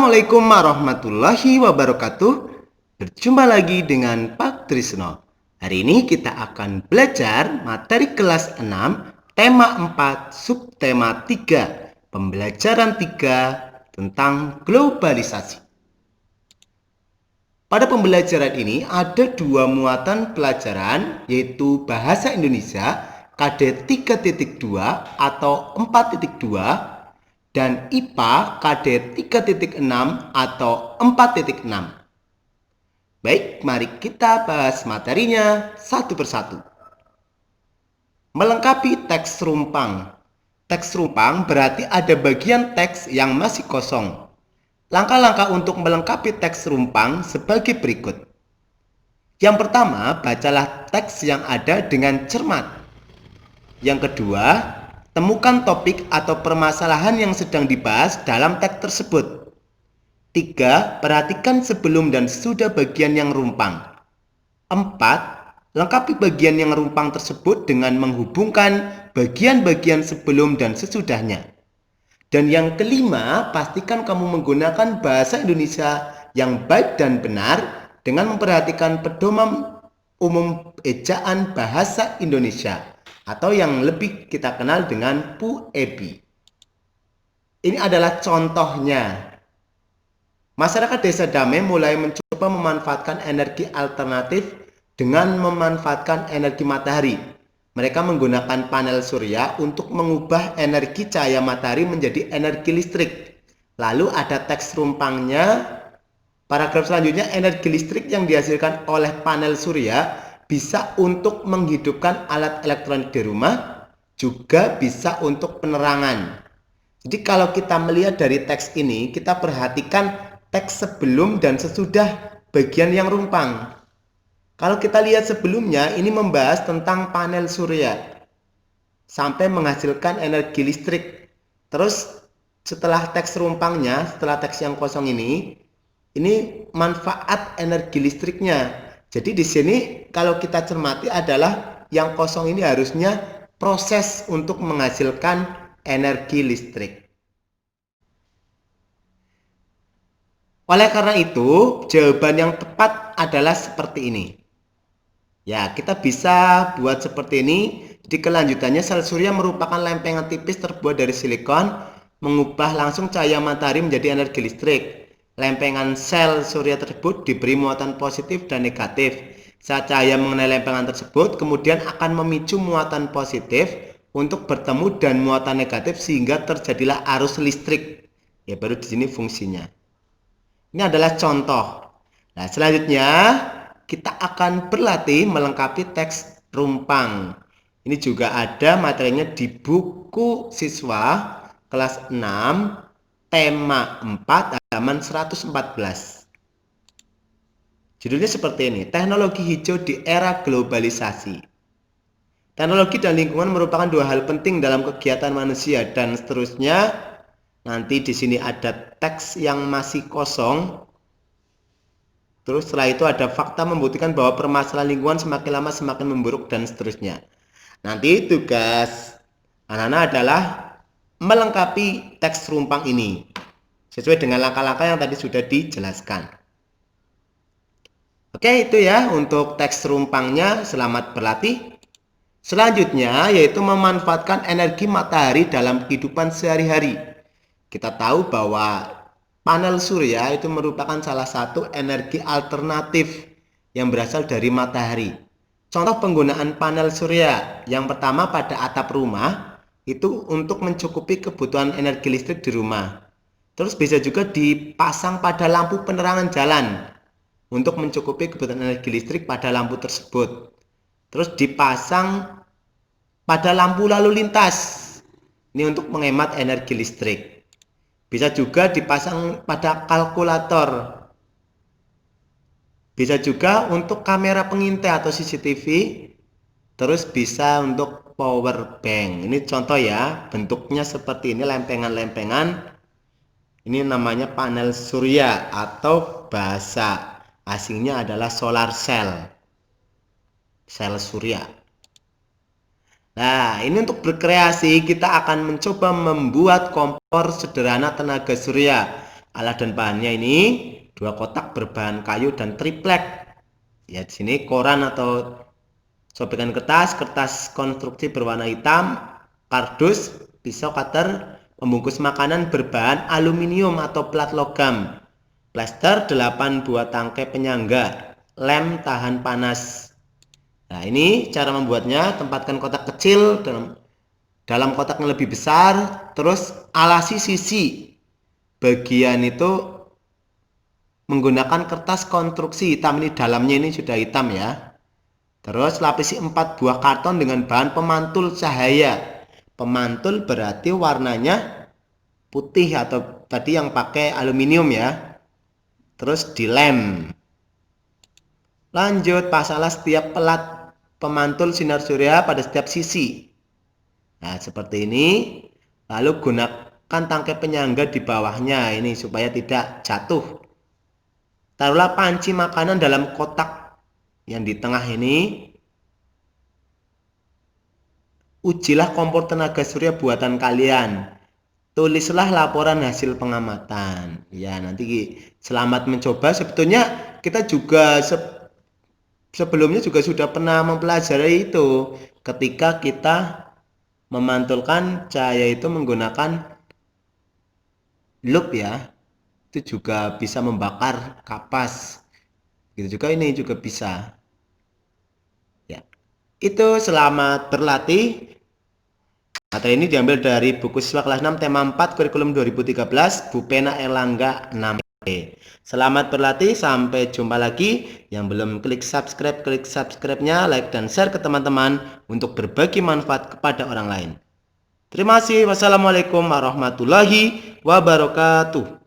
Assalamualaikum warahmatullahi wabarakatuh. Berjumpa lagi dengan Pak Trisno. Hari ini kita akan belajar materi kelas 6, tema 4, subtema 3, pembelajaran 3 tentang globalisasi. Pada pembelajaran ini ada dua muatan pelajaran, yaitu Bahasa Indonesia KD 3.2 atau 4.2 dan IPA KD 3.6 atau 4.6. Baik, mari kita bahas materinya satu persatu. Melengkapi teks rumpang. Teks rumpang berarti ada bagian teks yang masih kosong. Langkah-langkah untuk melengkapi teks rumpang sebagai berikut. Yang pertama, bacalah teks yang ada dengan cermat. Yang kedua, temukan topik atau permasalahan yang sedang dibahas dalam teks tersebut. 3. Perhatikan sebelum dan sesudah bagian yang rumpang. 4. Lengkapi bagian yang rumpang tersebut dengan menghubungkan bagian-bagian sebelum dan sesudahnya. Dan yang kelima, pastikan kamu menggunakan bahasa Indonesia yang baik dan benar dengan memperhatikan pedoman umum ejaan bahasa Indonesia atau yang lebih kita kenal dengan PUEB. Ini adalah contohnya. Masyarakat Desa Damai mulai mencoba memanfaatkan energi alternatif dengan memanfaatkan energi matahari. Mereka menggunakan panel surya untuk mengubah energi cahaya matahari menjadi energi listrik. Lalu ada teks rumpangnya. Paragraf selanjutnya, energi listrik yang dihasilkan oleh panel surya bisa untuk menghidupkan alat elektronik di rumah, juga bisa untuk penerangan. Jadi kalau kita melihat dari teks ini, kita perhatikan teks sebelum dan sesudah bagian yang rumpang. Kalau kita lihat sebelumnya, ini membahas tentang panel surya sampai menghasilkan energi listrik. Terus setelah teks rumpangnya, setelah teks yang kosong ini manfaat energi listriknya. Jadi di sini kalau kita cermati adalah yang kosong ini harusnya proses untuk menghasilkan energi listrik. Oleh karena itu, jawaban yang tepat adalah seperti ini. Ya, kita bisa buat seperti ini. Di kelanjutannya, sel surya merupakan lempengan tipis terbuat dari silikon, mengubah langsung cahaya matahari menjadi energi listrik. Lempengan sel surya tersebut diberi muatan positif dan negatif. Saat cahaya mengenai lempengan tersebut, kemudian akan memicu muatan positif untuk bertemu dan muatan negatif sehingga terjadilah arus listrik. Ya, baru di sini fungsinya. Ini adalah contoh. Nah, selanjutnya kita akan berlatih melengkapi teks rumpang. Ini juga ada materinya di buku siswa kelas 6, tema 4, halaman 114. Judulnya seperti ini, teknologi hijau di era globalisasi. Teknologi dan lingkungan merupakan dua hal penting dalam kegiatan manusia dan seterusnya. Nanti di sini ada teks yang masih kosong. Terus setelah itu ada fakta membuktikan bahwa permasalahan lingkungan semakin lama semakin memburuk dan seterusnya. Nanti tugas anak-anak adalah melengkapi teks rumpang ini sesuai dengan langkah-langkah yang tadi sudah dijelaskan. Oke, itu ya untuk teks rumpangnya. Selamat berlatih. Selanjutnya yaitu memanfaatkan energi matahari dalam kehidupan sehari-hari. Kita tahu bahwa panel surya itu merupakan salah satu energi alternatif yang berasal dari matahari. Contoh penggunaan panel surya, yang pertama pada atap rumah, itu untuk mencukupi kebutuhan energi listrik di rumah. Terus bisa juga dipasang pada lampu penerangan jalan untuk mencukupi kebutuhan energi listrik pada lampu tersebut. Terus dipasang pada lampu lalu lintas, ini untuk menghemat energi listrik. Bisa juga dipasang pada kalkulator. Bisa juga untuk kamera pengintai atau CCTV. Terus bisa untuk power bank. Ini contoh ya, bentuknya seperti ini, lempengan-lempengan. Ini namanya panel surya atau bahasa asingnya adalah solar cell. Sel surya. Nah, ini untuk berkreasi kita akan mencoba membuat kompor sederhana tenaga surya. Alat dan bahannya ini 2 kotak berbahan kayu dan triplek. Ya, di sini koran atau sobekan kertas, kertas konstruksi berwarna hitam, kardus, pisau cutter, pembungkus makanan berbahan aluminium atau plat logam, plester 8 buah tangkai penyangga, lem tahan panas. Nah, ini cara membuatnya. Tempatkan kotak kecil dalam kotak yang lebih besar, terus alasi sisi bagian itu menggunakan kertas konstruksi hitam. Ini dalamnya ini sudah hitam ya. Terus lapisi 4 buah karton dengan bahan pemantul cahaya. Pemantul berarti warnanya putih atau tadi yang pakai aluminium ya. Terus dilem. Lanjut, pasanglah setiap pelat pemantul sinar surya pada setiap sisi. Nah, seperti ini. Lalu gunakan tangkai penyangga di bawahnya ini supaya tidak jatuh. Taruhlah panci makanan dalam kotak yang di tengah ini. Ujilah kompor tenaga surya buatan kalian. Tulislah laporan hasil pengamatan. Ya, nanti selamat mencoba. Sebetulnya kita juga sebelumnya juga sudah pernah mempelajari itu ketika kita memantulkan cahaya itu menggunakan loop ya. Itu juga bisa membakar kapas. Gitu juga ini juga bisa. Ya. Itu selamat berlatih. Materi ini diambil dari buku siswa kelas 6 tema 4 kurikulum 2013 Bu Pena Erlangga 6E. Selamat berlatih, sampai jumpa lagi. Yang belum klik subscribe-nya, like dan share ke teman-teman untuk berbagi manfaat kepada orang lain. Terima kasih. Wassalamualaikum warahmatullahi wabarakatuh.